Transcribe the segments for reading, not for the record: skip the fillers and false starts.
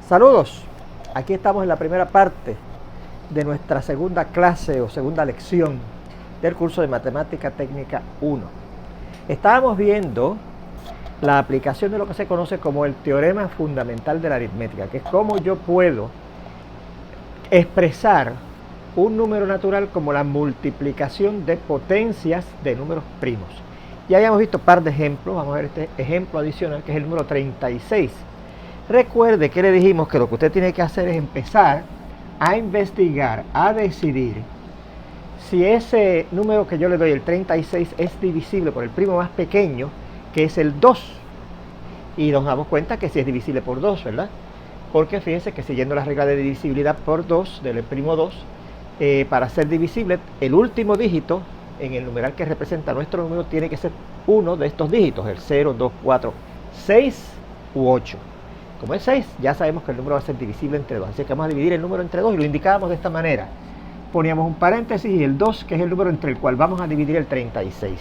Saludos, aquí estamos en la primera parte de nuestra segunda clase o segunda lección del curso de Matemática Técnica 1. Estábamos viendo la aplicación de lo que se conoce como el teorema fundamental de la aritmética, que es cómo yo puedo expresar un número natural como la multiplicación de potencias de números primos. Ya habíamos visto un par de ejemplos, vamos a ver este ejemplo adicional que es el número 36. Recuerde que le dijimos que lo que usted tiene que hacer es empezar a investigar, a decidir si ese número que yo le doy, el 36, es divisible por el primo más pequeño, que es el 2. Y nos damos cuenta que sí es divisible por 2, ¿verdad? Porque fíjense que siguiendo la regla de divisibilidad por 2, del primo 2, para ser divisible, el último dígito en el numeral que representa nuestro número tiene que ser uno de estos dígitos, el 0, 2, 4, 6 u 8. Como es 6, ya sabemos que el número va a ser divisible entre 2. Así que vamos a dividir el número entre 2 y lo indicábamos de esta manera. Poníamos un paréntesis y el 2, que es el número entre el cual vamos a dividir el 36.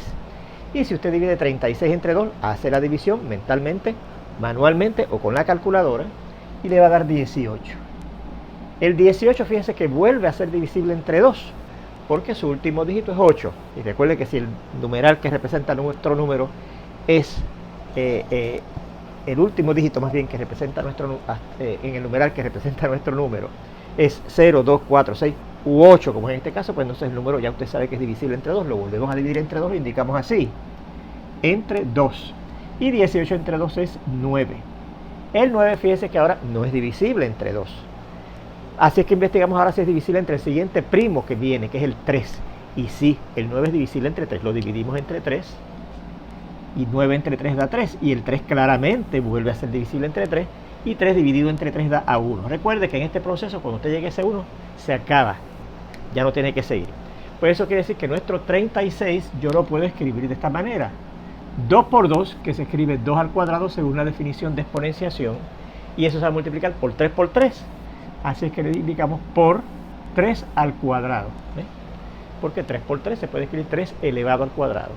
Y si usted divide 36 entre 2, hace la división mentalmente, manualmente o con la calculadora y le va a dar 18. El 18, fíjense que vuelve a ser divisible entre 2, porque su último dígito es 8. Y recuerde que si el numeral que representa nuestro número es el último dígito más bien que representa en el numeral que representa nuestro número es 0, 2, 4, 6 u 8, como en este caso, pues entonces el número ya usted sabe que es divisible entre 2, lo volvemos a dividir entre 2, lo indicamos así, entre 2. Y 18 entre 2 es 9. El 9, fíjese que ahora no es divisible entre 2. Así es que investigamos ahora si es divisible entre el siguiente primo que viene, que es el 3. Y sí, el 9 es divisible entre 3, lo dividimos entre 3. Y 9 entre 3 da 3, y el 3 claramente vuelve a ser divisible entre 3, y 3 dividido entre 3 da a 1. Recuerde que en este proceso, cuando usted llegue a ese 1, se acaba, ya no tiene que seguir. Por eso quiere decir que nuestro 36 yo lo puedo escribir de esta manera. 2 por 2, que se escribe 2 al cuadrado según la definición de exponenciación, y eso se va a multiplicar por 3 por 3. Así es que le indicamos por 3 al cuadrado. Porque 3 por 3 se puede escribir 3 elevado al cuadrado.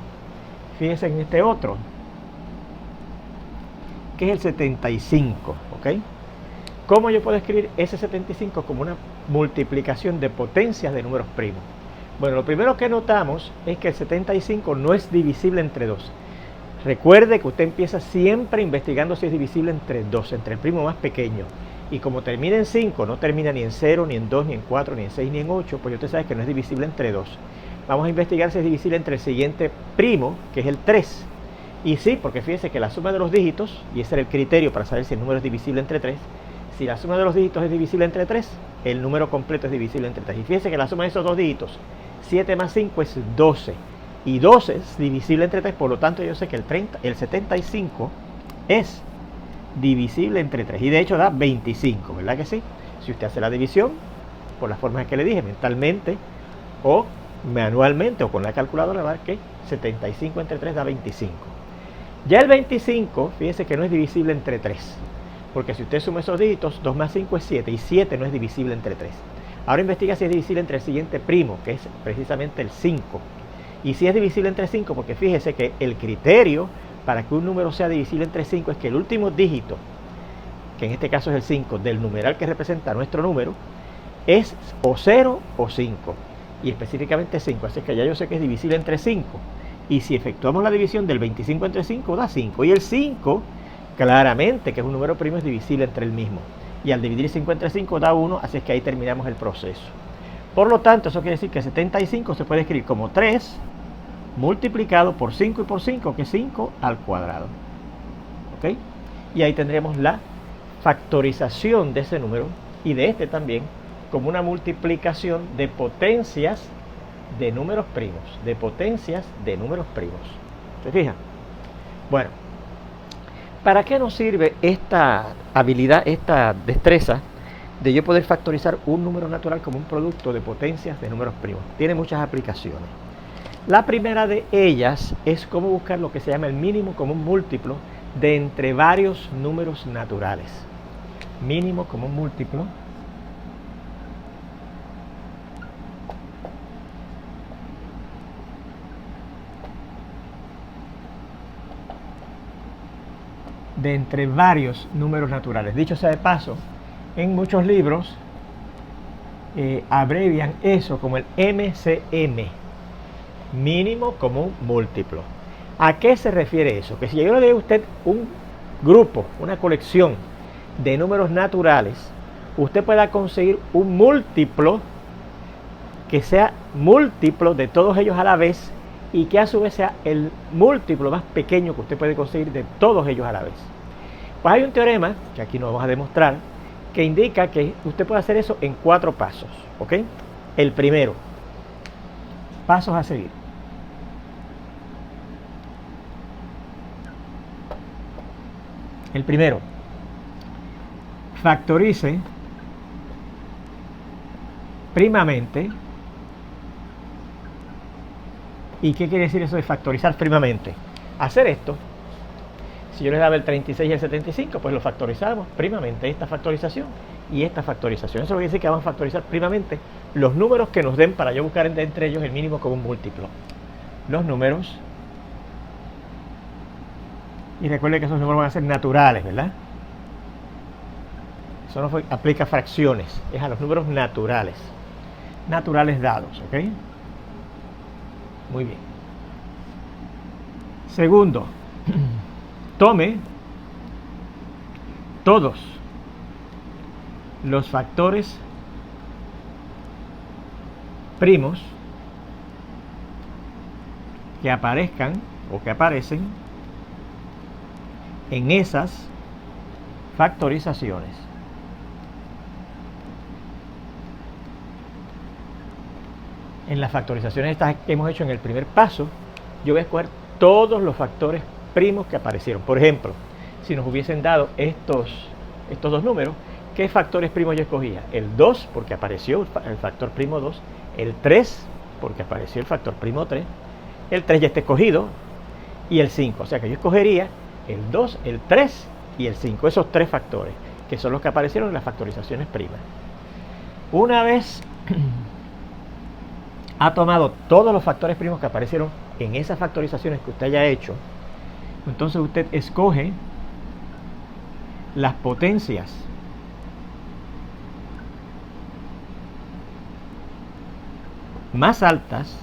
Fíjense en este otro, que es el 75, ¿ok? ¿Cómo yo puedo escribir ese 75 como una multiplicación de potencias de números primos? Bueno, lo primero que notamos es que el 75 no es divisible entre 2. Recuerde que usted empieza siempre investigando si es divisible entre 2, entre el primo más pequeño. Y como termina en 5, no termina ni en 0, ni en 2, ni en 4, ni en 6, ni en 8, pues usted sabe que no es divisible entre 2. Vamos a investigar si es divisible entre el siguiente primo, que es el 3. Y sí, porque fíjense que la suma de los dígitos, y ese era el criterio para saber si el número es divisible entre 3, si la suma de los dígitos es divisible entre 3, el número completo es divisible entre 3. Y fíjense que la suma de esos dos dígitos, 7 más 5 es 12. Y 12 es divisible entre 3, por lo tanto yo sé que el 75 es divisible entre 3. Y de hecho da 25, ¿verdad que sí? Si usted hace la división, por las formas que le dije, mentalmente o manualmente o con la calculadora, va a ver que 75 entre 3 da 25. Ya el 25, fíjense que no es divisible entre 3, porque si usted suma esos dígitos, 2 más 5 es 7, y 7 no es divisible entre 3. Ahora investiga si es divisible entre el siguiente primo, que es precisamente el 5. Y si es divisible entre 5, porque fíjese que el criterio para que un número sea divisible entre 5 es que el último dígito, que en este caso es el 5, del numeral que representa nuestro número, es o 0 o 5. Y específicamente 5, así que ya yo sé que es divisible entre 5. Y si efectuamos la división del 25 entre 5 da 5, y el 5 claramente que es un número primo es divisible entre el mismo, y al dividir 5 entre 5 da 1, así es que ahí terminamos el proceso. Por lo tanto, eso quiere decir que 75 se puede escribir como 3 multiplicado por 5 y por 5, que es 5 al cuadrado, ¿ok? Y ahí tendremos la factorización de ese número y de este también como una multiplicación de potencias de números primos, de potencias de números primos. ¿Se fijan? Bueno, ¿para qué nos sirve esta habilidad, esta destreza de yo poder factorizar un número natural como un producto de potencias de números primos? Tiene muchas aplicaciones. La primera de ellas es cómo buscar lo que se llama el mínimo común múltiplo de entre varios números naturales. Mínimo común múltiplo de entre varios números naturales. Dicho sea de paso, En muchos libros abrevian eso como el MCM, mínimo común múltiplo. ¿A qué se refiere eso? Que si yo le doy a usted un grupo, una colección de números naturales, usted pueda conseguir un múltiplo que sea múltiplo de todos ellos a la vez y que a su vez sea el múltiplo más pequeño que usted puede conseguir de todos ellos a la vez. Pues hay un teorema, que aquí nos vamos a demostrar, que indica que usted puede hacer eso en 4 pasos, ¿ok? El primero, pasos a seguir. El primero, factorice primamente. ¿Y qué quiere decir eso de factorizar primamente? Hacer esto, si yo les daba el 36 y el 75, pues lo factorizamos primamente, esta factorización y esta factorización. Eso quiere decir que vamos a factorizar primamente los números que nos den para yo buscar entre ellos el mínimo común múltiplo. Los números, y recuerden que esos números van a ser naturales, ¿verdad? Eso no aplica a fracciones, es a los números naturales dados, ¿ok? Muy bien. Segundo, tome todos los factores primos que aparezcan o que aparecen en esas factorizaciones. En las factorizaciones estas que hemos hecho en el primer paso, yo voy a escoger todos los factores primos que aparecieron. Por ejemplo, si nos hubiesen dado estos dos números, ¿qué factores primos yo escogía? El 2, porque apareció el factor primo 2, el 3, porque apareció el factor primo 3, el 3 ya está escogido, y el 5. O sea que yo escogería el 2, el 3 y el 5, esos 3 factores, que son los que aparecieron en las factorizaciones primas. Una vez ha tomado todos los factores primos que aparecieron en esas factorizaciones que usted haya hecho, entonces usted escoge las potencias más altas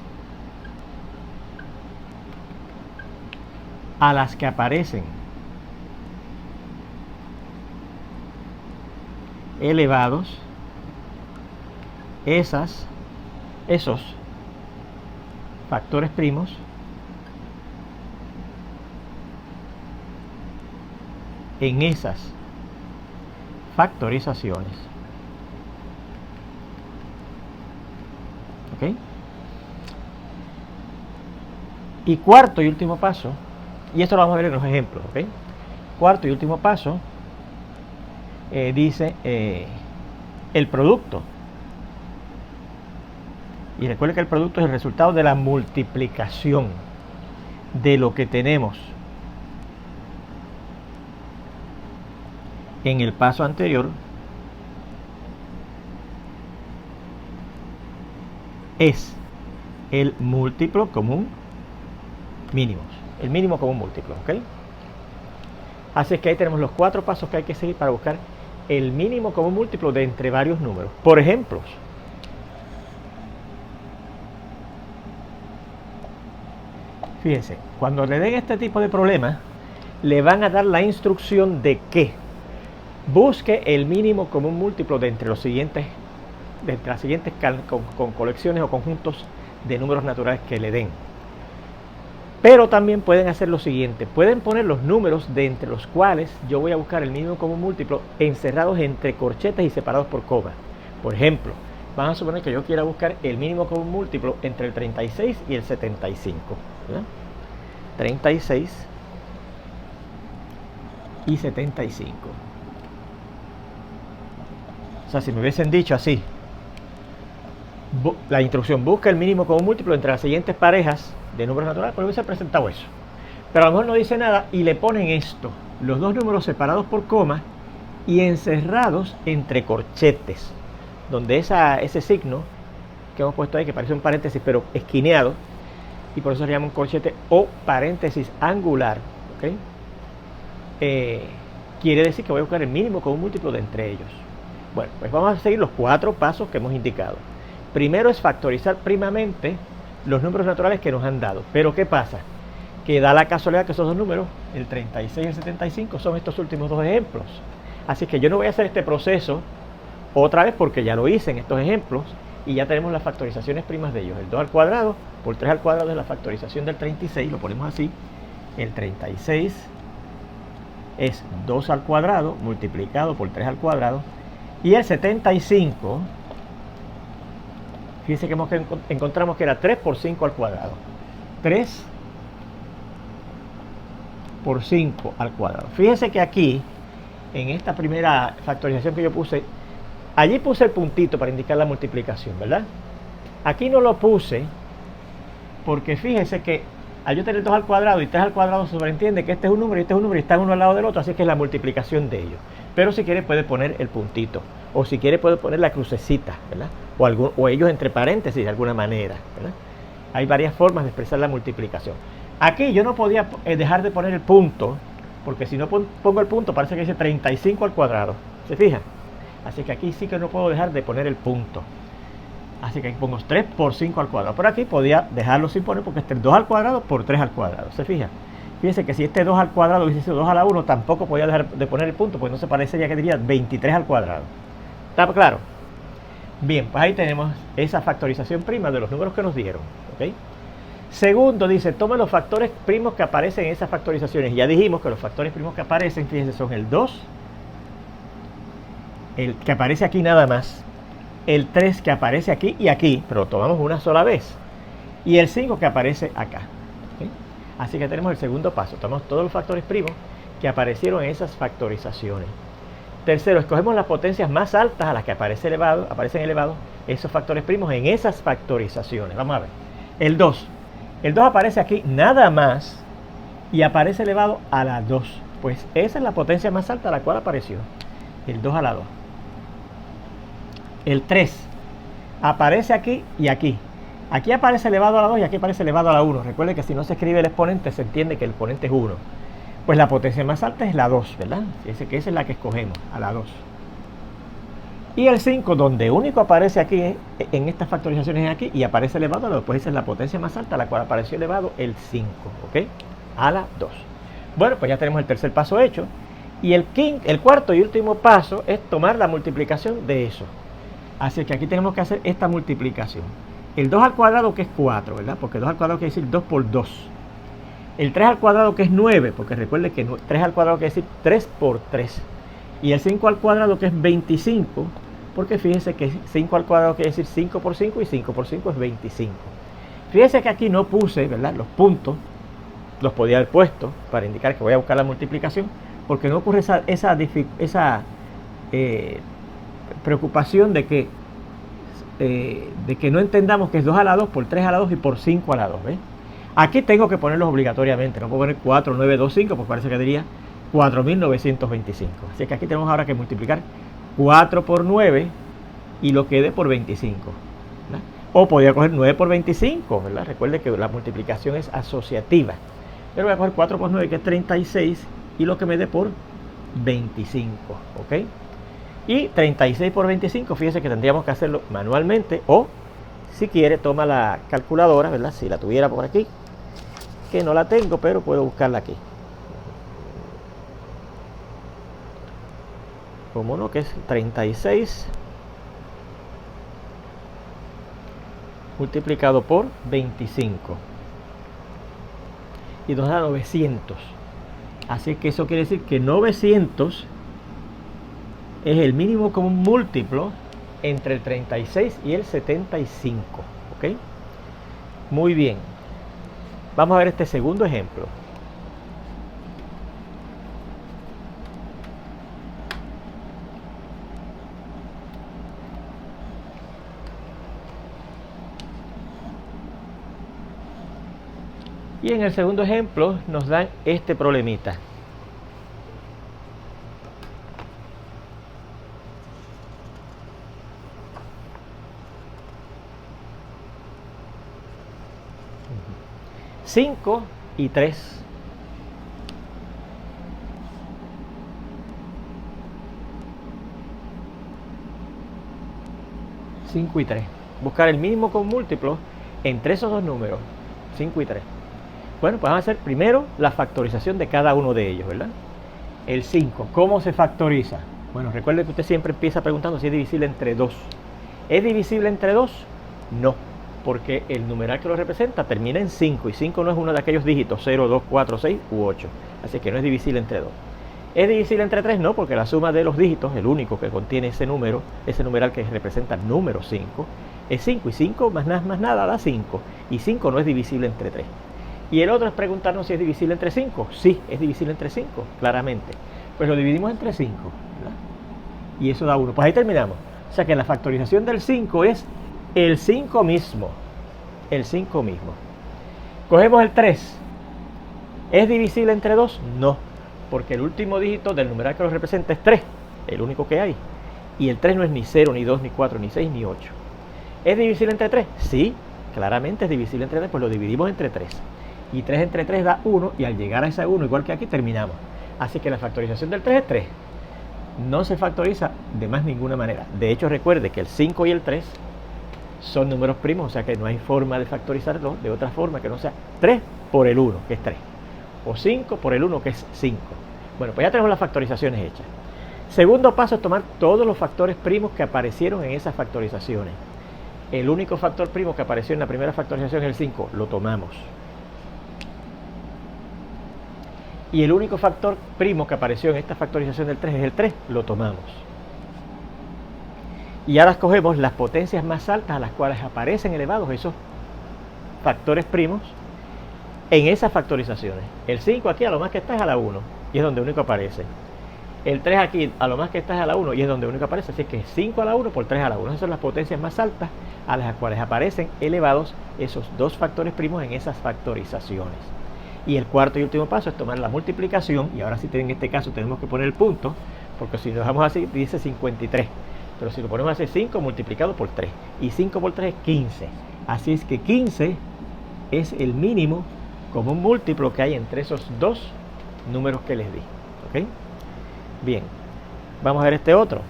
a las que aparecen elevados esos factores primos en esas factorizaciones. ¿Ok? Y cuarto y último paso, y esto lo vamos a ver en los ejemplos, ¿ok? Cuarto y último paso, dice el producto. Y recuerde que el producto es el resultado de la multiplicación de lo que tenemos en el paso anterior es el múltiplo común mínimo, el mínimo común múltiplo, ¿ok? Así que ahí tenemos los 4 pasos que hay que seguir para buscar el mínimo común múltiplo de entre varios números. Por ejemplo, fíjense, cuando le den este tipo de problemas, le van a dar la instrucción de que busque el mínimo común múltiplo de entre las siguientes con colecciones o conjuntos de números naturales que le den. Pero también pueden hacer lo siguiente, pueden poner los números de entre los cuales yo voy a buscar el mínimo común múltiplo encerrados entre corchetes y separados por coma. Por ejemplo, vamos a suponer que yo quiera buscar el mínimo común múltiplo entre el 36 y el 75, ¿verdad? 36 y 75. O sea, si me hubiesen dicho así, la instrucción busca el mínimo común múltiplo entre las siguientes parejas de números naturales, pues hubiese presentado eso. Pero a lo mejor no dice nada y le ponen esto, los dos números separados por coma y encerrados entre corchetes, donde ese signo que hemos puesto ahí, que parece un paréntesis pero esquineado, y por eso se llama un corchete o paréntesis angular, ¿okay? Quiere decir que voy a buscar el mínimo común múltiplo de entre ellos. Bueno, pues vamos a seguir los 4 pasos que hemos indicado. Primero es factorizar primamente los números naturales que nos han dado. Pero ¿qué pasa? Que da la casualidad que esos dos números, el 36 y el 75, son estos últimos 2 ejemplos. Así que yo no voy a hacer este proceso otra vez porque ya lo hice en estos ejemplos y ya tenemos las factorizaciones primas de ellos. El 2 al cuadrado por 3 al cuadrado es la factorización del 36, lo ponemos así. El 36 es 2 al cuadrado multiplicado por 3 al cuadrado. Y el 75, fíjense que encontramos que era 3 por 5 al cuadrado. 3 por 5 al cuadrado. Fíjense que aquí, en esta primera factorización que yo puse, allí puse el puntito para indicar la multiplicación, ¿verdad? Aquí no lo puse porque fíjense que al yo tener 2 al cuadrado y 3 al cuadrado, sobreentiende que este es un número y este es un número y están uno al lado del otro, así que es la multiplicación de ellos. Pero si quiere puede poner el puntito, o si quiere puede poner la crucecita, ¿verdad? O ellos entre paréntesis de alguna manera, ¿verdad? Hay varias formas de expresar la multiplicación. Aquí yo no podía dejar de poner el punto, porque si no pongo el punto parece que dice 35 al cuadrado, ¿se fijan? Así que aquí sí que no puedo dejar de poner el punto. Así que aquí pongo 3 por 5 al cuadrado. Por aquí podía dejarlo sin poner porque este es 2 al cuadrado por 3 al cuadrado. ¿Se fijan? Fíjense que si este 2 al cuadrado hubiese sido 2 a la 1, tampoco podía dejar de poner el punto, porque no se parece ya que diría 23 al cuadrado. ¿Está claro? Bien, pues ahí tenemos esa factorización prima de los números que nos dieron. ¿Ok? Segundo, dice, tome los factores primos que aparecen en esas factorizaciones. Ya dijimos que los factores primos que aparecen, fíjense, son el 2, el que aparece aquí nada más, el 3 que aparece aquí y aquí, pero lo tomamos una sola vez, y el 5 que aparece acá. ¿Okay? Así que tenemos el segundo paso, tomamos todos los factores primos que aparecieron en esas factorizaciones. Tercero, escogemos las potencias más altas a las que aparecen elevados esos factores primos en esas factorizaciones. Vamos a ver. El 2 aparece aquí nada más y aparece elevado a la 2. Pues esa es la potencia más alta a la cual apareció. El 2 a la 2. El 3 aparece aquí y aquí. Aquí aparece elevado a la 2 y aquí aparece elevado a la 1. Recuerden que si no se escribe el exponente, se entiende que el exponente es 1. Pues la potencia más alta es la 2, ¿verdad? Fíjense que esa es la que escogemos, a la 2. Y el 5, donde único aparece aquí, en estas factorizaciones es aquí, y aparece elevado a la 2, pues esa es la potencia más alta, a la cual apareció elevado el 5, ¿ok? A la 2. Bueno, pues ya tenemos el tercer paso hecho. Y el cuarto y último paso es tomar la multiplicación de eso. Así que aquí tenemos que hacer esta multiplicación. El 2 al cuadrado, que es 4, ¿verdad? Porque 2 al cuadrado quiere decir 2 por 2. El 3 al cuadrado, que es 9, porque recuerde que 3 al cuadrado quiere decir 3 por 3. Y el 5 al cuadrado, que es 25, porque fíjense que 5 al cuadrado quiere decir 5 por 5 y 5 por 5 es 25. Fíjense que aquí no puse, ¿verdad? Los puntos, los podía haber puesto para indicar que voy a buscar la multiplicación, porque no ocurre esa preocupación de que no entendamos que es 2 a la 2 por 3 a la 2 y por 5 a la 2, ¿ves? Aquí tengo que ponerlos obligatoriamente, no puedo poner 4, 9, 2, 5, pues parece que diría 4.925. Así que aquí tenemos ahora que multiplicar 4 por 9 y lo que dé por 25. ¿Verdad? O podría coger 9 por 25, ¿verdad? Recuerde que la multiplicación es asociativa. Pero voy a coger 4 por 9, que es 36, y lo que me dé por 25, ¿ok? Y 36 por 25, fíjese que tendríamos que hacerlo manualmente, o si quiere, toma la calculadora, ¿verdad? Si la tuviera por aquí, que no la tengo, pero puedo buscarla aquí. Como no, que es 36 multiplicado por 25 y nos da 900. Así que eso quiere decir que 900 es el mínimo común múltiplo entre el 36 y el 75. ¿Ok? Muy bien. Vamos a ver este segundo ejemplo. Y en el segundo ejemplo nos dan este problemita. Cinco y 3. 5 y 3. Buscar el mínimo común múltiplo entre esos dos números, 5 y 3. Bueno, pues vamos a hacer primero la factorización de cada uno de ellos, ¿verdad? El 5, ¿cómo se factoriza? Bueno, recuerde que usted siempre empieza preguntando si es divisible entre 2. ¿Es divisible entre 2? No, porque el numeral que lo representa termina en 5 y 5 no es uno de aquellos dígitos 0, 2, 4, 6 u 8. Así que no es divisible entre 2. ¿Es divisible entre 3? No, porque la suma de los dígitos, el único que contiene ese número, ese numeral que representa el número 5, es 5 y 5 más nada da 5 y 5 no es divisible entre 3. Y el otro es preguntarnos si es divisible entre 5. Sí, es divisible entre 5, claramente. Pues lo dividimos entre 5, ¿verdad? Y eso da 1. Pues ahí terminamos. O sea que la factorización del 5 es el 5 mismo. El 5 mismo. Cogemos el 3. ¿Es divisible entre 2? No, porque el último dígito del numeral que lo representa es 3, el único que hay. Y el 3 no es ni 0, ni 2, ni 4, ni 6, ni 8. ¿Es divisible entre 3? Sí, claramente es divisible entre 3, pues lo dividimos entre 3. Y 3 entre 3 da 1, y al llegar a ese 1, igual que aquí, terminamos. Así que la factorización del 3 es 3. No se factoriza de más ninguna manera. De hecho, recuerde que el 5 y el 3 son números primos, o sea que no hay forma de factorizarlos de otra forma que no sea 3 por el 1, que es 3. O 5 por el 1, que es 5. Bueno, pues ya tenemos las factorizaciones hechas. Segundo paso es tomar todos los factores primos que aparecieron en esas factorizaciones. El único factor primo que apareció en la primera factorización es el 5, lo tomamos. Y el único factor primo que apareció en esta factorización del 3 es el 3, lo tomamos. Y ahora escogemos las potencias más altas a las cuales aparecen elevados esos factores primos en esas factorizaciones. El 5 aquí a lo más que está es a la 1 y es donde único aparece. El 3 aquí a lo más que está es a la 1 y es donde único aparece. Así que 5 a la 1 por 3 a la 1. Esas son las potencias más altas a las cuales aparecen elevados esos dos factores primos en esas factorizaciones. Y el cuarto y último paso es tomar la multiplicación. Y ahora sí, en este caso tenemos que poner el punto, porque si lo dejamos así dice 53. Pero si lo ponemos así, 5 multiplicado por 3. Y 5 por 3 es 15. Así es que 15 es el mínimo común múltiplo que hay entre esos dos números que les di. ¿Ok? Bien. Vamos a ver este otro.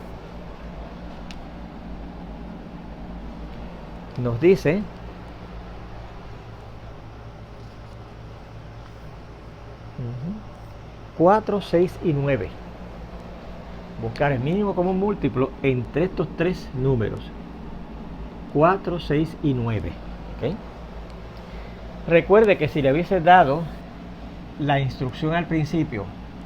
Nos dice 4, 6 y 9. Buscar el mínimo común múltiplo entre estos tres números. 4, 6 y 9. ¿Okay? Recuerde que si le hubiese dado la instrucción al principio,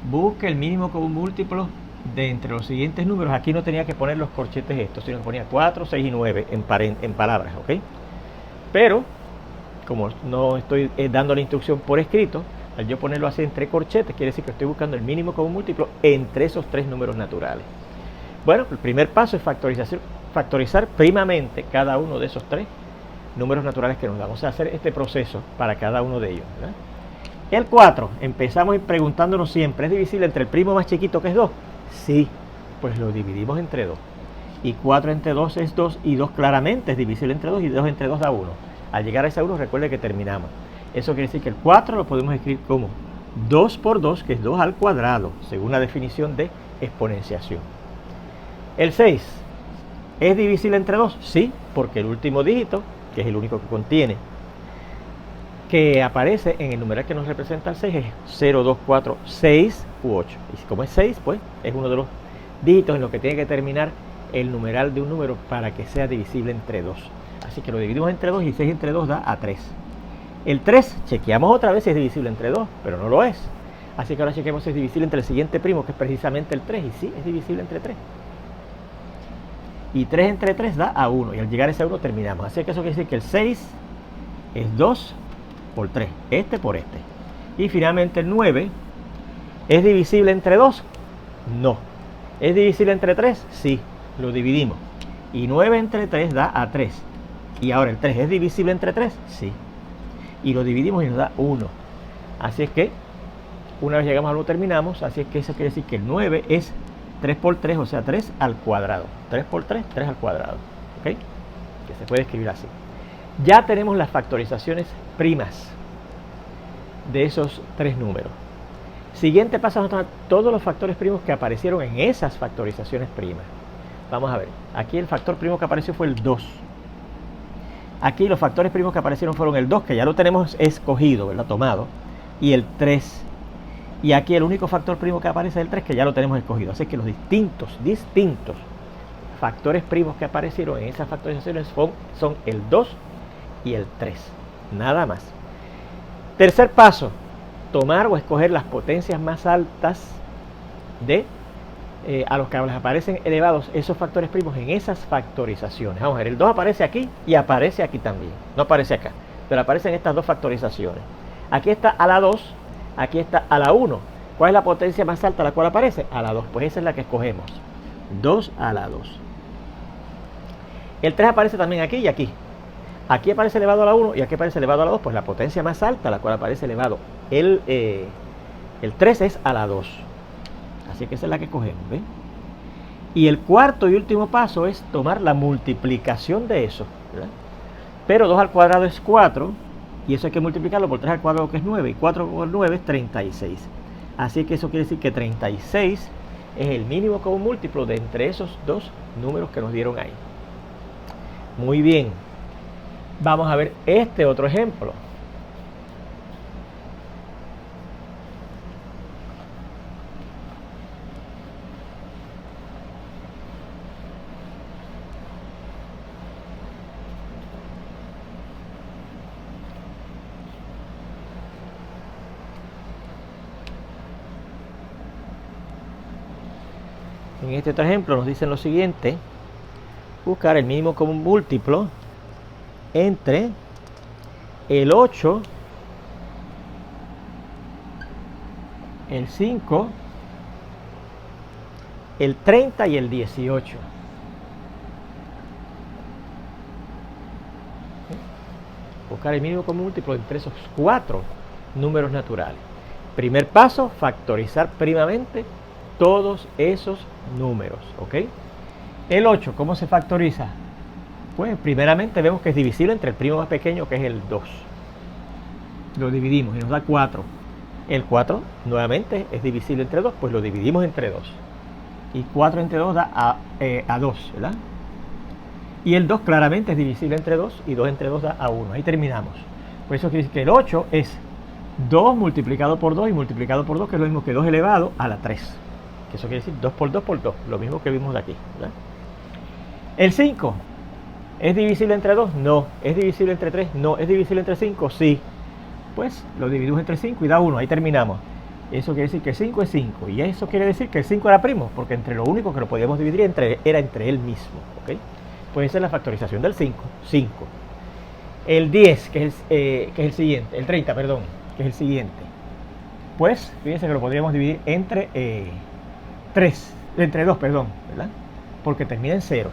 busque el mínimo común múltiplo de entre los siguientes números, aquí no tenía que poner los corchetes estos, sino que ponía 4, 6 y 9 en palabras. ¿Ok? Pero, como no estoy dando la instrucción por escrito, al yo ponerlo así entre corchetes, quiere decir que estoy buscando el mínimo común múltiplo entre esos tres números naturales. Bueno, el primer paso es factorizar primamente cada uno de esos tres números naturales que nos dan. Vamos a hacer este proceso para cada uno de ellos, ¿verdad? El 4, empezamos preguntándonos siempre, ¿es divisible entre el primo más chiquito que es 2? Sí, pues lo dividimos entre 2. Y 4 entre 2 es 2, y 2 claramente es divisible entre 2, y 2 entre 2 da 1. Al llegar a ese 1, recuerde que terminamos. Eso quiere decir que el 4 lo podemos escribir como 2 por 2, que es 2 al cuadrado, según la definición de exponenciación. El 6, ¿es divisible entre 2? Sí, porque el último dígito, que es el único que contiene, que aparece en el numeral que nos representa el 6, es 0, 2, 4, 6 u 8. Y como es 6, pues es uno de los dígitos en los que tiene que terminar el numeral de un número para que sea divisible entre 2. Así que lo dividimos entre 2 y 6 entre 2 da a 3. El 3, chequeamos otra vez si es divisible entre 2, pero no lo es. Así que ahora chequemos si es divisible entre el siguiente primo, que es precisamente el 3, y sí, es divisible entre 3. Y 3 entre 3 da a 1, y al llegar a ese 1 terminamos. Así que eso quiere decir que el 6 es 2 por 3, este por este. Y finalmente el 9, ¿es divisible entre 2? No. ¿Es divisible entre 3? Sí, lo dividimos. Y 9 entre 3 da a 3. Y ahora el 3, ¿es divisible entre 3? Sí. Y lo dividimos y nos da 1. Así es que, una vez llegamos a 1 terminamos. Así es que eso quiere decir que el 9 es 3 por 3, o sea 3 al cuadrado. 3 por 3, 3 al cuadrado. ¿Ok? Que se puede escribir así. Ya tenemos las factorizaciones primas de esos tres números. Siguiente paso, vamos a tomar todos los factores primos que aparecieron en esas factorizaciones primas. Vamos a ver. Aquí el factor primo que apareció fue el 2. Aquí los factores primos que aparecieron fueron el 2, que ya lo tenemos escogido, ¿verdad? Tomado. Y el 3. Y aquí el único factor primo que aparece es el 3, que ya lo tenemos escogido. Así que los distintos factores primos que aparecieron en esas factorizaciones son el 2 y el 3. Nada más. Tercer paso, tomar o escoger las potencias más altas a los que les aparecen elevados esos factores primos en esas factorizaciones. Vamos a ver, el 2 aparece aquí y aparece aquí también. No aparece acá, pero aparecen estas dos factorizaciones. Aquí está a la 2, aquí está a la 1. ¿Cuál es la potencia más alta a la cual aparece? A la 2, pues esa es la que escogemos. 2 a la 2. El 3 aparece también aquí y aquí. Aquí aparece elevado a la 1 y aquí aparece elevado a la 2, pues la potencia más alta a la cual aparece elevado el 3 es a la 2. Así que esa es la que cogemos, ¿ven? Y el cuarto y último paso es tomar la multiplicación de eso, ¿verdad? Pero 2 al cuadrado es 4, y eso hay que multiplicarlo por 3 al cuadrado, que es 9, y 4 por 9 es 36. Así que eso quiere decir que 36 es el mínimo común múltiplo de entre esos dos números que nos dieron ahí. Muy bien. Vamos a ver este otro ejemplo. En este otro ejemplo nos dicen lo siguiente: buscar el mínimo común múltiplo entre el 8, el 5, el 30 y el 18. Buscar el mínimo común múltiplo entre esos cuatro números naturales. Primer paso, factorizar primamente todos esos números, ¿ok? El 8, ¿cómo se factoriza? Pues primeramente vemos que es divisible entre el primo más pequeño, que es el 2. Lo dividimos y nos da 4. El 4 nuevamente es divisible entre 2, pues lo dividimos entre 2. Y 4 entre 2 da a 2, ¿verdad? Y el 2 claramente es divisible entre 2 y 2 entre 2 da a 1. Ahí terminamos. Por eso quiere decir que el 8 es 2 multiplicado por 2 y multiplicado por 2, que es lo mismo que 2 elevado a la 3. Que eso quiere decir 2 por 2 por 2, lo mismo que vimos de aquí, ¿verdad? El 5 ¿es divisible entre 2? No. ¿Es divisible entre 3? No. ¿Es divisible entre 5? Sí. Pues lo dividimos entre 5 y da 1. Ahí terminamos. Eso quiere decir que 5 es 5. Y eso quiere decir que el 5 era primo, porque entre lo único que lo podíamos dividir era entre él mismo, ¿ok? Pues esa es la factorización del 5. 5. El 10, que es el siguiente. El 30, perdón, que es el siguiente. Pues, fíjense que lo podríamos dividir entre 2, perdón, ¿verdad? Porque termina en 0.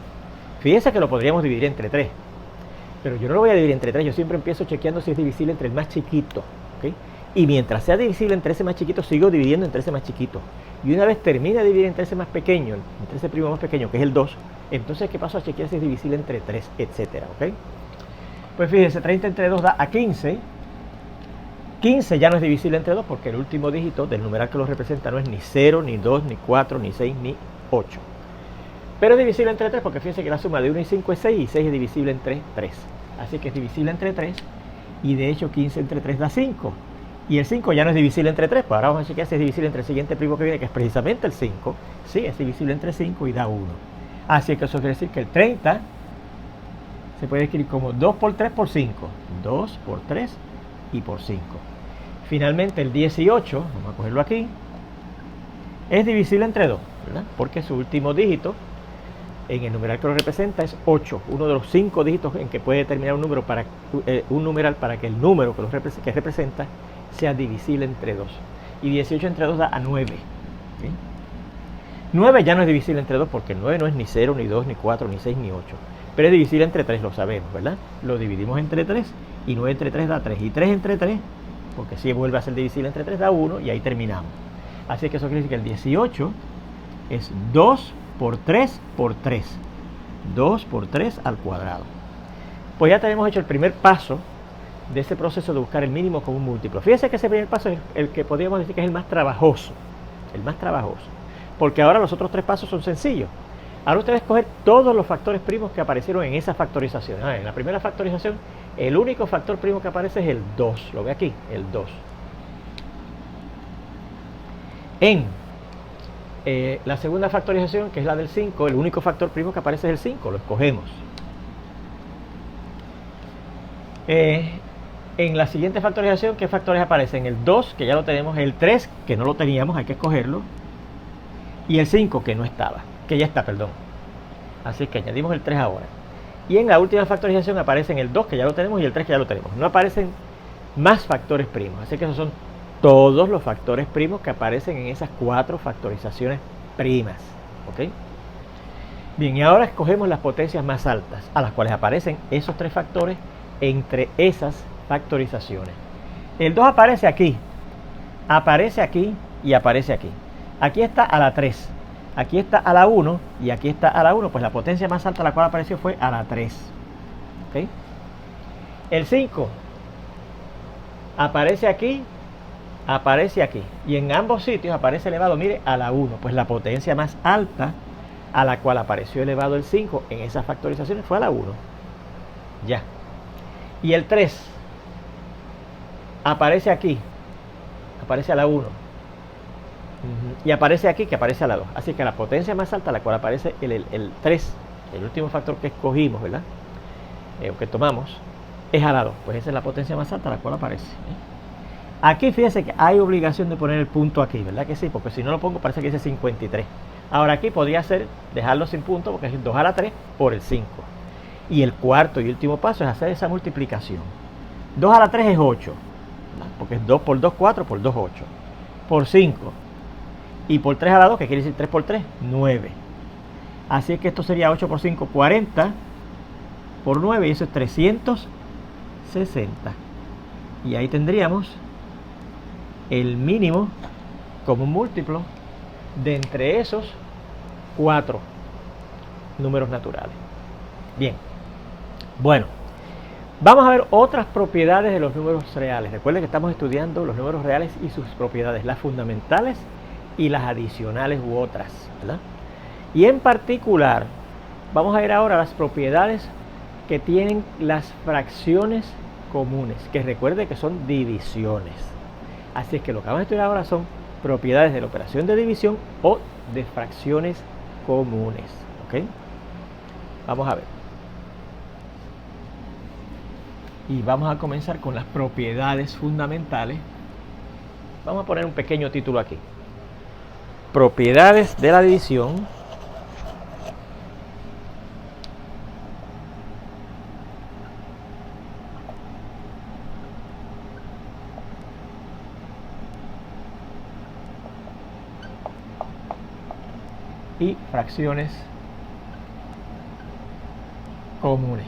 Fíjense que lo podríamos dividir entre 3. Pero yo no lo voy a dividir entre 3. Yo siempre empiezo chequeando si es divisible entre el más chiquito, ¿ok? Y mientras sea divisible entre ese más chiquito, sigo dividiendo entre ese más chiquito. Y una vez termine de dividir entre ese más pequeño, entre ese primo más pequeño, que es el 2, entonces, ¿qué paso a chequear si es divisible entre 3, etcétera, ¿ok? Pues fíjense, 30 entre 2 da a 15. 15 ya no es divisible entre 2 porque el último dígito del numeral que lo representa no es ni 0, ni 2, ni 4, ni 6, ni 8. Pero es divisible entre 3 porque fíjense que la suma de 1 y 5 es 6 y 6 es divisible entre 3. Así que es divisible entre 3 y de hecho 15 entre 3 da 5. Y el 5 ya no es divisible entre 3, pues ahora vamos a chequear si es divisible entre el siguiente primo que viene, que es precisamente el 5. Sí, es divisible entre 5 y da 1. Así que eso quiere decir que el 30 se puede escribir como 2 por 3 por 5. 2 por 3 y por 5. Finalmente el 18, vamos a cogerlo aquí, es divisible entre 2, ¿verdad? Porque su último dígito en el numeral que lo representa es 8, uno de los 5 dígitos en que puede determinar un numeral para que el número que representa sea divisible entre 2. Y 18 entre 2 da a 9. ¿Sí? 9 ya no es divisible entre 2 porque el 9 no es ni 0, ni 2, ni 4, ni 6, ni 8. Pero es divisible entre 3, lo sabemos, ¿verdad? Lo dividimos entre 3 y 9 entre 3 da 3. Y 3 entre 3, porque si vuelve a ser divisible entre 3, da 1 y ahí terminamos. Así que eso quiere decir que el 18 es 2 por 3 por 3. 2 por 3 al cuadrado. Pues ya tenemos hecho el primer paso de ese proceso de buscar el mínimo común múltiplo. Fíjense que ese primer paso es el que podríamos decir que es el más trabajoso. El más trabajoso. Porque ahora los otros 3 pasos son sencillos. Ahora usted va a escoger todos los factores primos que aparecieron en esa factorización. En la primera factorización, el único factor primo que aparece es el 2. Lo ve aquí, el 2. En la segunda factorización, que es la del 5, el único factor primo que aparece es el 5. Lo escogemos. En la siguiente factorización, ¿qué factores aparecen? El 2, que ya lo tenemos, el 3, que no lo teníamos, hay que escogerlo, y el 5, que no estaba, que ya está, perdón. Así que añadimos el 3 ahora. Y en la última factorización aparecen el 2, que ya lo tenemos, y el 3, que ya lo tenemos. No aparecen más factores primos, así que esos son todos los factores primos que aparecen en esas 4 factorizaciones primas. ¿Ok? Bien, y ahora escogemos las potencias más altas, a las cuales aparecen esos 3 factores entre esas factorizaciones. El 2 aparece aquí y aparece aquí. Aquí está a la 3, aquí está a la 1 y aquí está a la 1. Pues la potencia más alta a la cual apareció fue a la 3. ¿Okay? El 5 aparece aquí y en ambos sitios aparece elevado, mire, a la 1. Pues la potencia más alta a la cual apareció elevado el 5 en esas factorizaciones fue a la 1. Ya. Y el 3 aparece aquí, aparece a la 1. Y aparece aquí, que aparece a la 2. Así que la potencia más alta a la cual aparece el 3, el último factor que escogimos, ¿verdad? O que tomamos, es a la 2. Pues esa es la potencia más alta a la cual aparece. Aquí fíjense que hay obligación de poner el punto aquí, ¿verdad que sí? Porque si no lo pongo parece que dice 53. Ahora aquí podría ser dejarlo sin punto porque es 2 a la 3 por el 5. Y el cuarto y último paso es hacer esa multiplicación. 2 a la 3 es 8, ¿verdad? Porque es 2 por 2, 4, por 2, 8. Por 5. Y por 3 a la 2, que quiere decir 3 por 3, 9. Así que esto sería 8 por 5, 40. Por 9, y eso es 360. Y ahí tendríamos el mínimo como un múltiplo de entre esos 4 números naturales. Bien. Bueno, vamos a ver otras propiedades de los números reales. Recuerden que estamos estudiando los números reales y sus propiedades, las fundamentales y las adicionales u otras, ¿verdad? Y en particular, vamos a ver ahora las propiedades que tienen las fracciones comunes, que recuerde que son divisiones. Así es que lo que vamos a estudiar ahora son propiedades de la operación de división o de fracciones comunes. ¿Ok? Vamos a ver. Y vamos a comenzar con las propiedades fundamentales. Vamos a poner un pequeño título aquí. Propiedades de la división y fracciones comunes.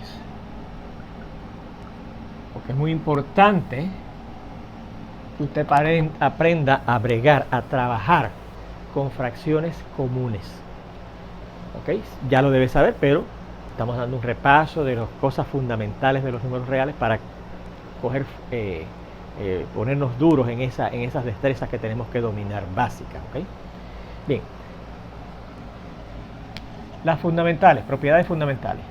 Porque es muy importante que usted aprenda a bregar, a trabajar con fracciones comunes. ¿Ok? Ya lo debe saber, pero estamos dando un repaso de las cosas fundamentales de los números reales para ponernos duros en esas destrezas que tenemos que dominar, básicas. ¿Ok? Bien. Las fundamentales, propiedades fundamentales.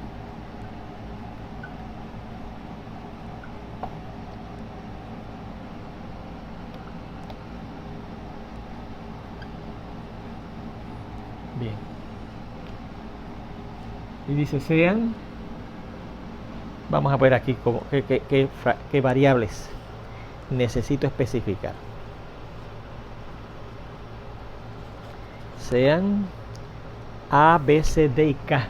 Bien. Y dice sean, vamos a ver aquí qué variables necesito especificar. Sean A, B, C, D y K.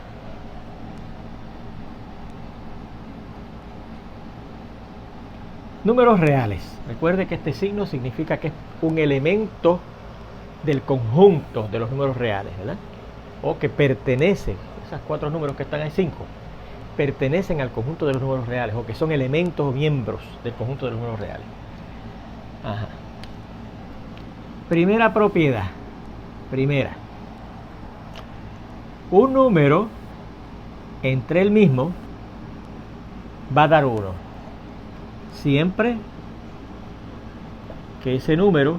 Números reales. Recuerde que este signo significa que es un elemento del conjunto de los números reales, ¿verdad? O que pertenece, esos 4 números que están ahí, 5, pertenecen al conjunto de los números reales, o que son elementos o miembros del conjunto de los números reales. Ajá. Primera propiedad. Primera. Un número entre el mismo va a dar 1. Siempre que ese número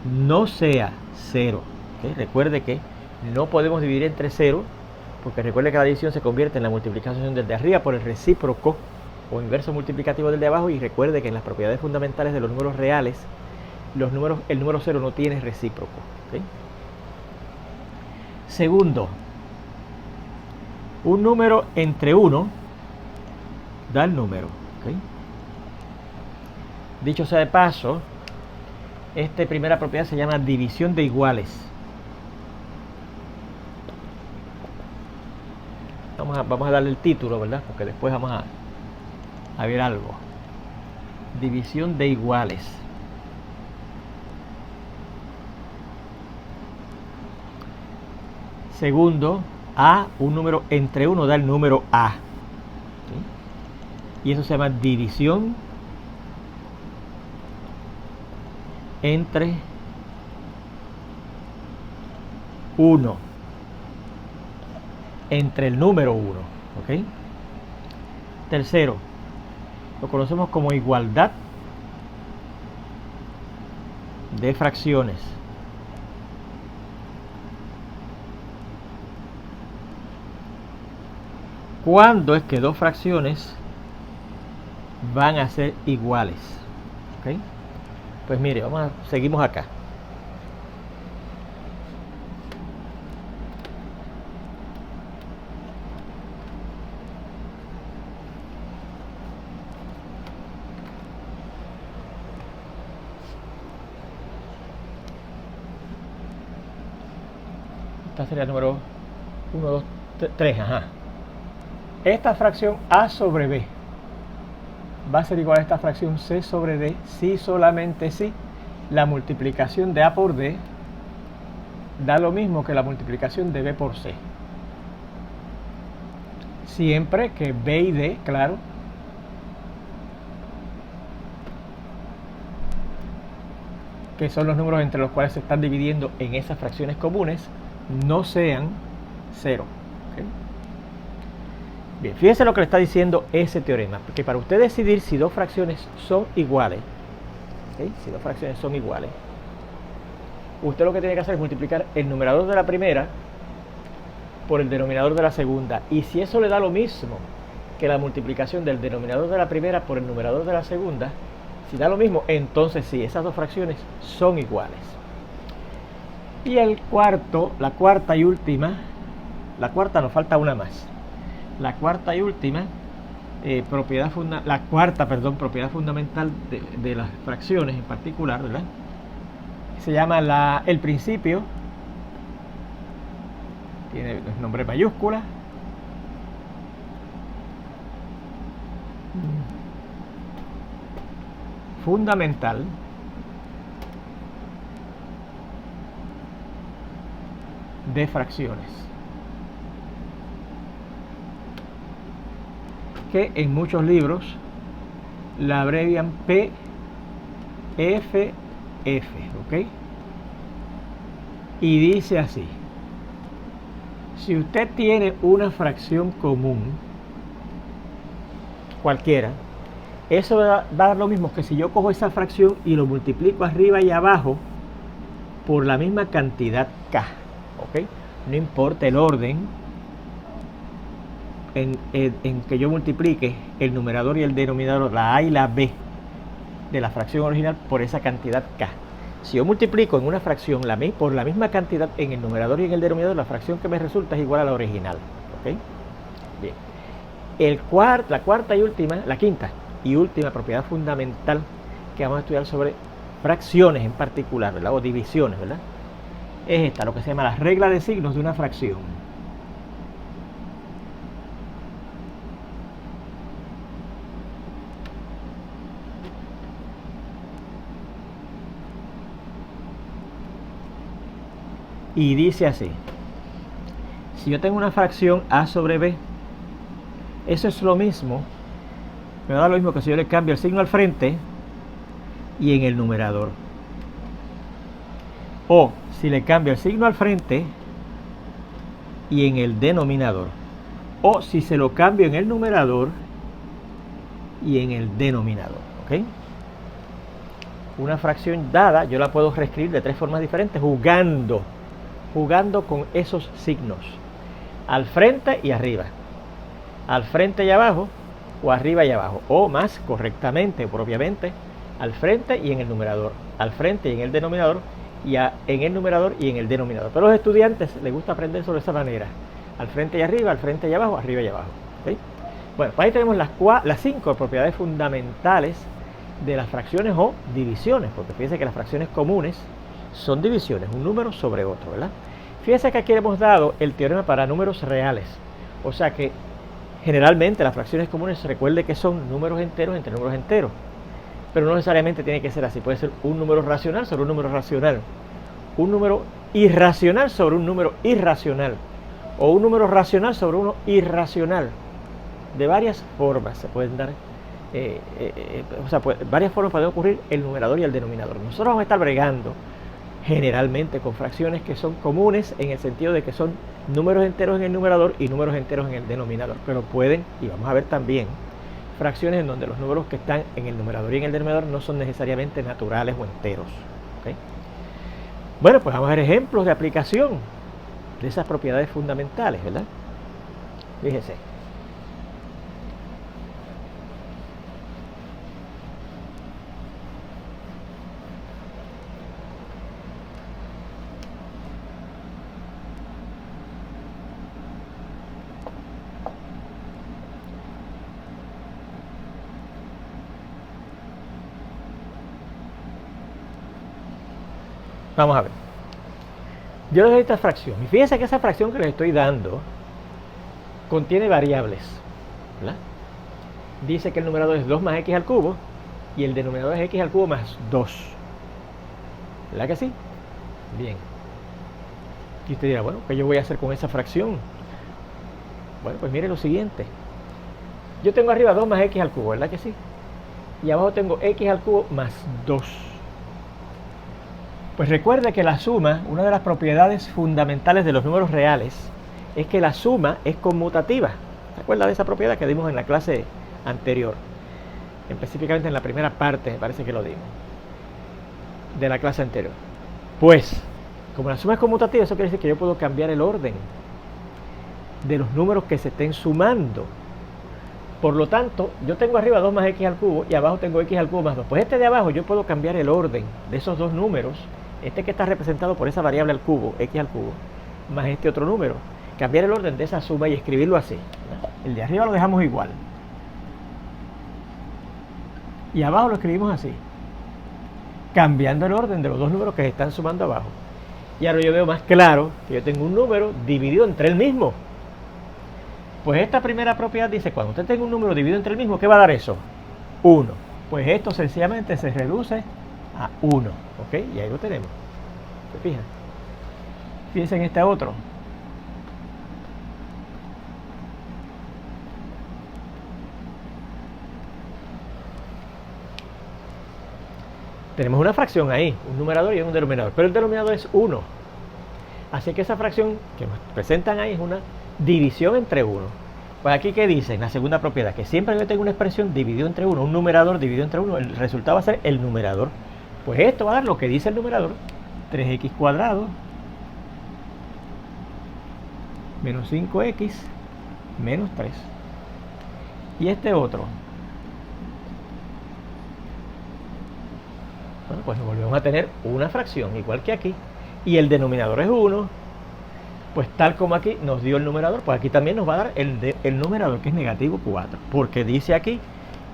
no sea 0. ¿Okay? Recuerde que No podemos dividir entre 0, porque recuerde que la división se convierte en la multiplicación del de arriba por el recíproco o inverso multiplicativo del de abajo, y recuerde que en las propiedades fundamentales de los números reales, el número 0 no tiene recíproco. ¿Okay? Segundo, un número entre 1 da el número. ¿Okay? Dicho sea de paso, esta primera propiedad se llama división de iguales. Vamos a darle el título, ¿verdad? Porque después vamos a ver algo. División de iguales. Segundo, un número entre 1 da el número A. ¿Sí? Y eso se llama división entre 1. Entre el número 1. ¿Ok? Tercero, lo conocemos como igualdad de fracciones. ¿Cuándo es que dos fracciones van a ser iguales? ¿Okay? Pues mire, seguimos acá. Esta sería el número 1, 2, 3, ajá. Esta fracción A sobre B va a ser igual a esta fracción C sobre D si solamente si la multiplicación de A por D da lo mismo que la multiplicación de B por C. Siempre que B y D, claro, que son los números entre los cuales se están dividiendo en esas fracciones comunes, no sean 0. ¿Okay? Bien, fíjense lo que le está diciendo ese teorema, porque para usted decidir si dos fracciones son iguales, ¿okay? Si dos fracciones son iguales, usted lo que tiene que hacer es multiplicar el numerador de la primera por el denominador de la segunda, y si eso le da lo mismo que la multiplicación del denominador de la primera por el numerador de la segunda, si da lo mismo, entonces sí, esas dos fracciones son iguales. Y la cuarta y última, nos falta una más. La cuarta y última propiedad fundamental de las fracciones en particular, ¿verdad? Se llama el principio, tiene el nombre mayúscula, fundamental de fracciones, que en muchos libros la abrevian PFF, ¿ok? Y dice así: si usted tiene una fracción común, cualquiera, eso va a dar lo mismo que si yo cojo esa fracción y lo multiplico arriba y abajo por la misma cantidad K, ¿ok? No importa el orden en que yo multiplique el numerador y el denominador, la A y la B de la fracción original, por esa cantidad K. Si yo multiplico en una fracción por la misma cantidad en el numerador y en el denominador, la fracción que me resulta es igual a la original. ¿Ok? Bien. La quinta y última propiedad fundamental que vamos a estudiar sobre fracciones en particular, ¿verdad? O divisiones, ¿verdad? Es esta, lo que se llama la regla de signos de una fracción. Y dice así: si yo tengo una fracción A sobre B, eso es lo mismo, me da lo mismo que si yo le cambio el signo al frente y en el numerador, o si le cambio el signo al frente y en el denominador, o si se lo cambio en el numerador y en el denominador. ¿Ok? Una fracción dada yo la puedo reescribir de tres formas diferentes jugando jugando con esos signos, al frente y arriba, al frente y abajo, o arriba y abajo, o más correctamente, propiamente, al frente y en el numerador, al frente y en el denominador, y en el numerador y en el denominador. Pero a los estudiantes les gusta aprender sobre esa manera, al frente y arriba, al frente y abajo, arriba y abajo. ¿Okay? Bueno, pues ahí tenemos las 5 propiedades fundamentales de las fracciones o divisiones, porque fíjense que las fracciones comunes son divisiones, un número sobre otro, ¿verdad? Fíjense que aquí le hemos dado el teorema para números reales, o sea que generalmente las fracciones comunes, recuerde que son números enteros entre números enteros, pero no necesariamente tiene que ser así. Puede ser un número racional sobre un número racional, un número irracional sobre un número irracional, o un número racional sobre uno irracional. De varias formas se pueden dar, varias formas pueden ocurrir el numerador y el denominador. Nosotros vamos a estar bregando generalmente con fracciones que son comunes en el sentido de que son números enteros en el numerador y números enteros en el denominador, pero pueden, y vamos a ver también, fracciones en donde los números que están en el numerador y en el denominador no son necesariamente naturales o enteros. ¿Okay? Bueno, pues vamos a ver ejemplos de aplicación de esas propiedades fundamentales, ¿verdad? Fíjese. Vamos a ver. Yo les doy esta fracción. Y fíjense que esa fracción que les estoy dando contiene variables, ¿verdad? Dice que el numerador es 2 más x al cubo y el denominador es x al cubo más 2. ¿Verdad que sí? Bien. Y usted dirá, bueno, ¿qué yo voy a hacer con esa fracción? Bueno, pues mire lo siguiente. Yo tengo arriba 2 más x al cubo, ¿verdad que sí? Y abajo tengo x al cubo más 2. Pues recuerde que la suma, una de las propiedades fundamentales de los números reales, es que la suma es conmutativa. ¿Se acuerda de esa propiedad que dimos en la clase anterior? Específicamente en la primera parte, me parece que lo dimos, de la clase anterior. Pues, como la suma es conmutativa, eso quiere decir que yo puedo cambiar el orden de los números que se estén sumando. Por lo tanto, yo tengo arriba 2 más x al cubo y abajo tengo x al cubo más 2. Pues este de abajo yo puedo cambiar el orden de esos dos números, este que está representado por esa variable al cubo, x al cubo, más este otro número. Cambiar el orden de esa suma y escribirlo así. El de arriba lo dejamos igual. Y abajo lo escribimos así, cambiando el orden de los dos números que se están sumando abajo. Y ahora yo veo más claro que yo tengo un número dividido entre el mismo. Pues esta primera propiedad dice, cuando usted tenga un número dividido entre el mismo, ¿qué va a dar eso? 1. Pues esto sencillamente se reduce a 1. ¿Ok? Y ahí lo tenemos. ¿Se fijan? Fíjense en este otro. Tenemos una fracción ahí, un numerador y un denominador, pero el denominador es 1. Así que esa fracción que nos presentan ahí es una división entre 1. Pues aquí, ¿qué dice? En la segunda propiedad, que siempre yo tengo una expresión dividido entre 1, un numerador dividido entre 1, el resultado va a ser el numerador. Pues esto va a dar lo que dice el numerador, 3x cuadrado menos 5x menos 3. Y este otro, bueno, pues volvemos a tener una fracción, igual que aquí. Y el denominador es 1. Pues tal como aquí nos dio el numerador, pues aquí también nos va a dar el numerador, que es negativo 4. Porque dice aquí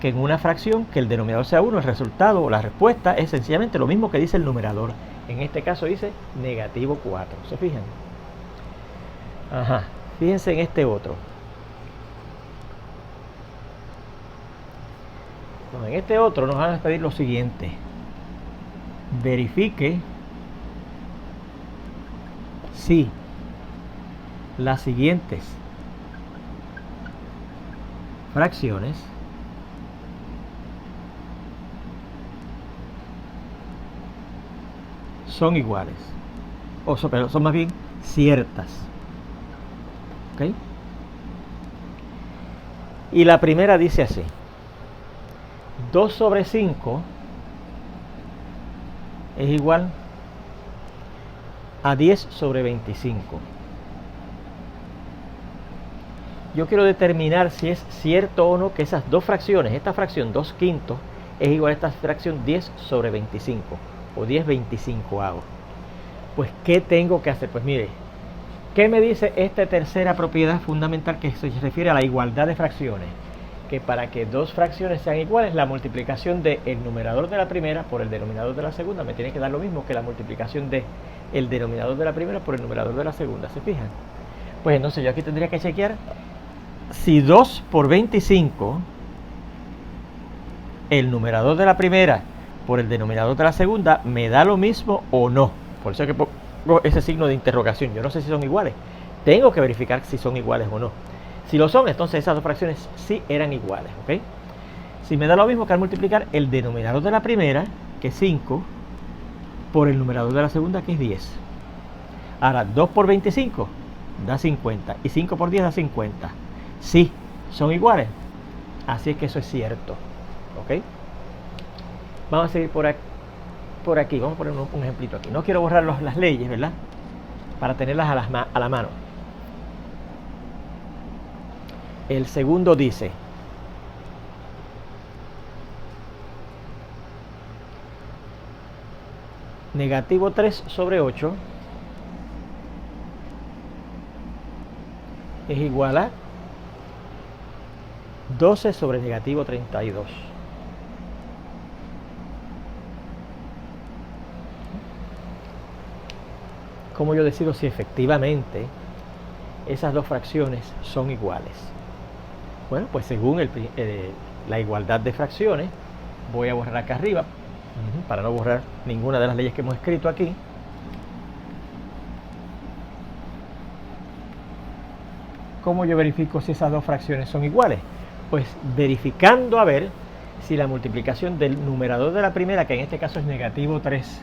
que en una fracción que el denominador sea 1, el resultado o la respuesta es sencillamente lo mismo que dice el numerador. En este caso dice negativo 4. ¿Se fijan? Ajá. Fíjense en este otro. Bueno, en este otro nos van a pedir lo siguiente. Verifique si las siguientes fracciones son iguales, pero son más bien ciertas. ¿Ok? Y la primera dice así: 2 sobre 5 es igual a 10 sobre 25. Yo quiero determinar si es cierto o no que esas dos fracciones, esta fracción 2/5 es igual a esta fracción 10 sobre 25 o 10/25 hago. Pues, ¿qué tengo que hacer? Pues mire, ¿qué me dice esta tercera propiedad fundamental que se refiere a la igualdad de fracciones? Que para que dos fracciones sean iguales, la multiplicación del numerador de la primera por el denominador de la segunda me tiene que dar lo mismo que la multiplicación del denominador de la primera por el numerador de la segunda. ¿Se fijan? Pues entonces yo aquí tendría que chequear si 2 por 25, el numerador de la primera por el denominador de la segunda, me da lo mismo o no. Por eso es que pongo ese signo de interrogación. Yo no sé si son iguales. Tengo que verificar si son iguales o no. Si lo son, entonces esas dos fracciones sí eran iguales, ¿ok? Si me da lo mismo que al multiplicar el denominador de la primera, que es 5, por el numerador de la segunda, que es 10. Ahora, 2 por 25 da 50 y 5 por 10 da 50. Sí, son iguales. Así es que eso es cierto, ¿ok? Vamos a seguir por aquí. Vamos a poner un ejemplito aquí. No quiero borrar las leyes, ¿verdad? Para tenerlas a la mano. El segundo dice: negativo 3 sobre 8 es igual a 12 sobre negativo 32. ¿Cómo yo decido si efectivamente esas dos fracciones son iguales? Bueno, pues según la igualdad de fracciones, voy a borrar acá arriba, para no borrar ninguna de las leyes que hemos escrito aquí. ¿Cómo yo verifico si esas dos fracciones son iguales? Pues verificando a ver si la multiplicación del numerador de la primera, que en este caso es negativo 3,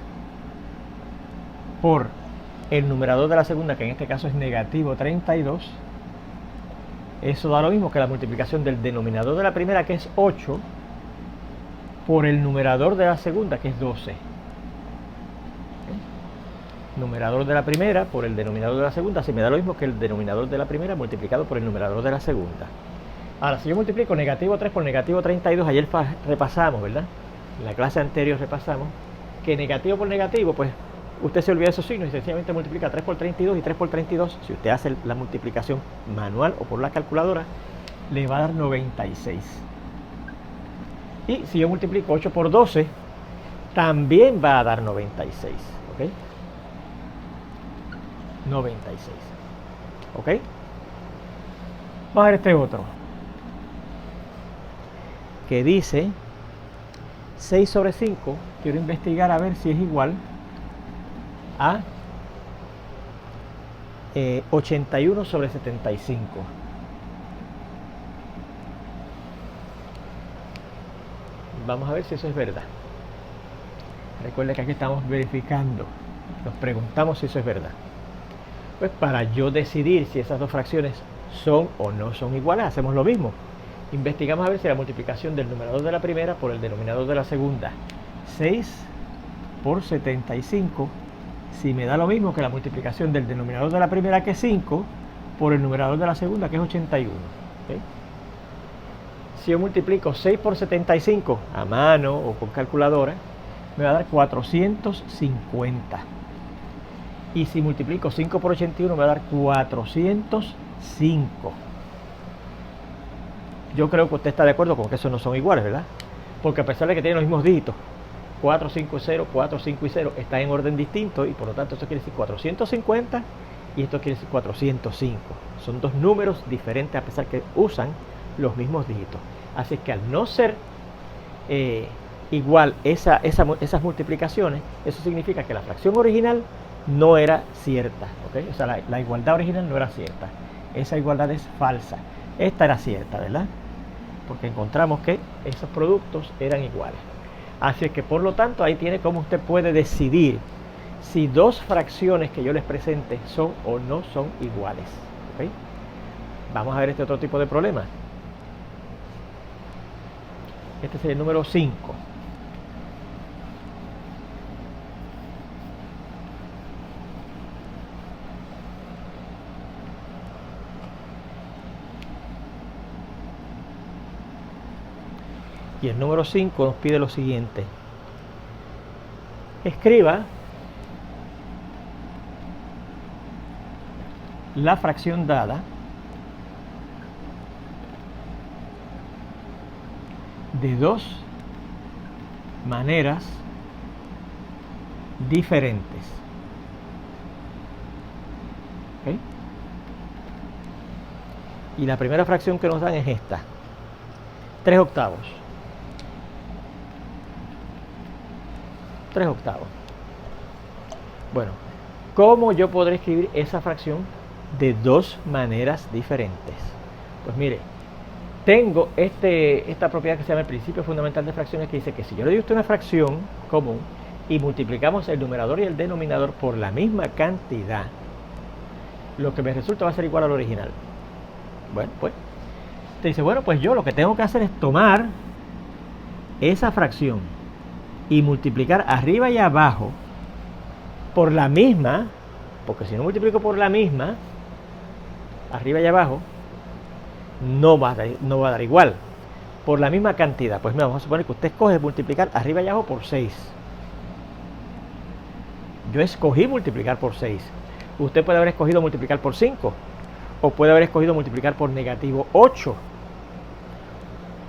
por el numerador de la segunda, que en este caso es negativo 32, eso da lo mismo que la multiplicación del denominador de la primera, que es 8, por el numerador de la segunda, que es 12. Numerador de la primera por el denominador de la segunda, se me da lo mismo que el denominador de la primera multiplicado por el numerador de la segunda. Ahora, si yo multiplico negativo 3 por negativo 32, ayer repasamos, ¿verdad? En la clase anterior repasamos que negativo por negativo, pues usted se olvida de esos signos y sencillamente multiplica 3 por 32 y 3 por 32. Si usted hace la multiplicación manual o por la calculadora, le va a dar 96. Y si yo multiplico 8 por 12, también va a dar 96, ¿ok? 96, ¿ok? Vamos a ver este otro, que dice 6 sobre 5, quiero investigar a ver si es igual a 81 sobre 75. Vamos a ver si eso es verdad. Recuerda que aquí estamos verificando, nos preguntamos si eso es verdad. Pues para yo decidir si esas dos fracciones son o no son iguales, hacemos lo mismo. Investigamos a ver si la multiplicación del numerador de la primera por el denominador de la segunda, 6 por 75, si me da lo mismo que la multiplicación del denominador de la primera, que es 5, por el numerador de la segunda, que es 81. ¿Okay? Si yo multiplico 6 por 75 a mano o con calculadora, me va a dar 450. Y si multiplico 5 por 81 me va a dar 405. Yo creo que usted está de acuerdo con que esos no son iguales, ¿verdad? Porque a pesar de que tienen los mismos dígitos, 4, 5 y 0, 4, 5 y 0, están en orden distinto y por lo tanto esto quiere decir 450 y esto quiere decir 405. Son dos números diferentes a pesar que usan los mismos dígitos. Así que al no ser igual esas multiplicaciones, eso significa que la fracción original no era cierta, ¿ok? O sea, la igualdad original no era cierta. Esa igualdad es falsa. Esta era cierta, ¿verdad? Porque encontramos que esos productos eran iguales. Así es que, por lo tanto, ahí tiene cómo usted puede decidir si dos fracciones que yo les presente son o no son iguales, ¿ok? Vamos a ver este otro tipo de problema. Este sería el número 5. Y el número 5 nos pide lo siguiente. Escriba la fracción dada de dos maneras diferentes. ¿Okay? Y la primera fracción que nos dan es esta, 3 octavos. 3 octavos. Bueno, ¿cómo yo podré escribir esa fracción de dos maneras diferentes? Pues mire, tengo esta propiedad que se llama el principio fundamental de fracciones, que dice que si yo le doy a usted una fracción común y multiplicamos el numerador y el denominador por la misma cantidad, lo que me resulta va a ser igual al original. Bueno, pues te dice, bueno, pues yo lo que tengo que hacer es tomar esa fracción y multiplicar arriba y abajo por la misma, porque si no multiplico por la misma, arriba y abajo, no va a dar igual, por la misma cantidad. Pues mira, vamos a suponer que usted escoge multiplicar arriba y abajo por 6. Yo escogí multiplicar por 6. Usted puede haber escogido multiplicar por 5, o puede haber escogido multiplicar por negativo 8,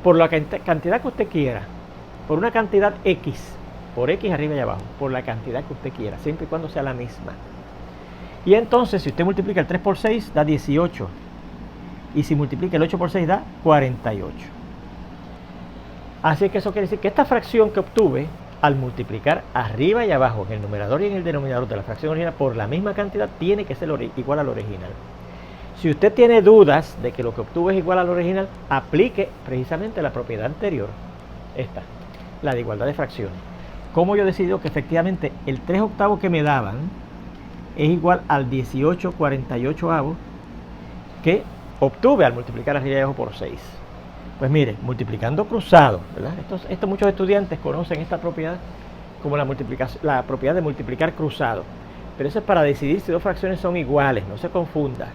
por la cantidad que usted quiera, por una cantidad X, por X arriba y abajo, por la cantidad que usted quiera, siempre y cuando sea la misma. Y entonces, si usted multiplica el 3 por 6, da 18. Y si multiplica el 8 por 6, da 48. Así que eso quiere decir que esta fracción que obtuve, al multiplicar arriba y abajo, en el numerador y en el denominador de la fracción original, por la misma cantidad, tiene que ser igual al original. Si usted tiene dudas de que lo que obtuve es igual al original, aplique precisamente la propiedad anterior, esta, la de igualdad de fracciones. Como yo he decidido que efectivamente el 3 octavos que me daban es igual al 18/48 que obtuve al multiplicar arriba y abajo por 6. Pues mire, multiplicando cruzado, ¿verdad? Esto muchos estudiantes conocen esta propiedad como la propiedad de multiplicar cruzado. Pero eso es para decidir si dos fracciones son iguales, no se confunda.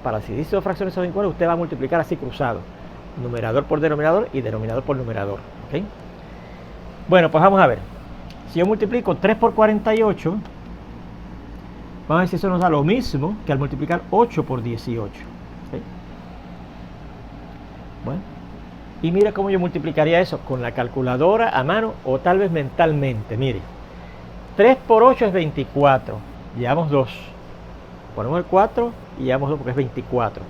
Para decidir si dos fracciones son iguales, usted va a multiplicar así cruzado. Numerador por denominador y denominador por numerador. ¿Okay? Bueno, pues vamos a ver. Si yo multiplico 3 por 48, vamos a ver si eso nos da lo mismo que al multiplicar 8 por 18. ¿Okay? Bueno, y mira cómo yo multiplicaría eso con la calculadora a mano o tal vez mentalmente. Mire, 3 por 8 es 24, llevamos 2. Ponemos el 4 y llevamos 2 porque es 24.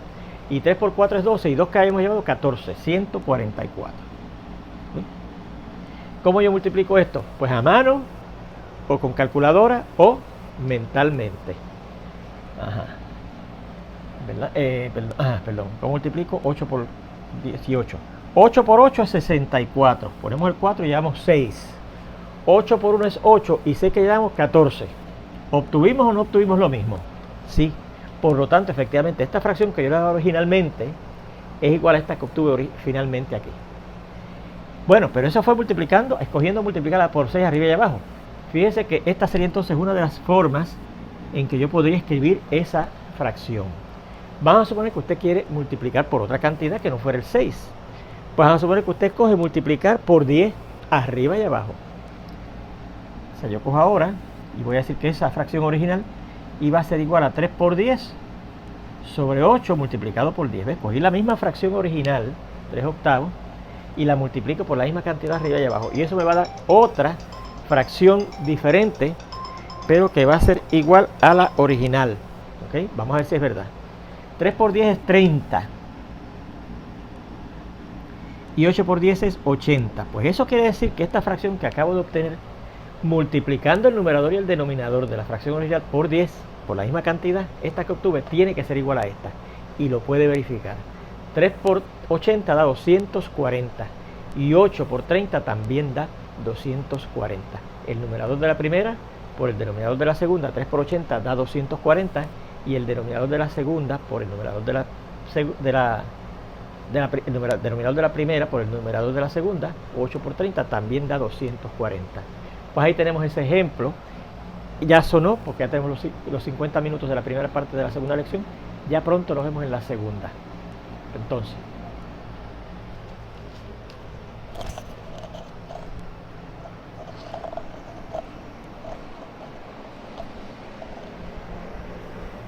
Y 3 por 4 es 12 y 2 que habíamos llevado 14, 144. ¿Sí? ¿Cómo yo multiplico esto? Pues a mano, o con calculadora, o mentalmente. Ajá. ¿Verdad? Perdón. ¿Cómo multiplico? 8 por 18. 8 por 8 es 64. Ponemos el 4 y llevamos 6. 8 por 1 es 8 y 6 que llevamos 14. ¿Obtuvimos o no obtuvimos lo mismo? Sí. Por lo tanto, efectivamente, esta fracción que yo le daba originalmente es igual a esta que obtuve finalmente aquí. Bueno, pero eso fue multiplicando, escogiendo multiplicarla por 6 arriba y abajo. Fíjese que esta sería entonces una de las formas en que yo podría escribir esa fracción. Vamos a suponer que usted quiere multiplicar por otra cantidad que no fuera el 6. Pues vamos a suponer que usted escoge multiplicar por 10 arriba y abajo. O sea, yo cojo ahora y voy a decir que esa fracción original iba a ser igual a 3 por 10 sobre 8 multiplicado por 10. ¿Ves? Cogí la misma fracción original, 3 octavos, y la multiplico por la misma cantidad arriba y abajo. Y eso me va a dar otra fracción diferente, pero que va a ser igual a la original. ¿Okay? Vamos a ver si es verdad. 3 por 10 es 30. Y 8 por 10 es 80. Pues eso quiere decir que esta fracción que acabo de obtener, multiplicando el numerador y el denominador de la fracción original por 10, por la misma cantidad, esta que obtuve tiene que ser igual a esta. Y lo puede verificar. 3 por 80 da 240. Y 8 por 30 también da 240. El numerador de la primera por el denominador de la segunda, 3 por 80 da 240. Y el denominador de la segunda por el numerador denominador de la primera por el numerador de la segunda, 8 por 30 también da 240. Pues ahí tenemos ese ejemplo. Ya sonó porque ya tenemos los 50 minutos de la primera parte de la segunda lección. Ya pronto nos vemos en la segunda. Entonces,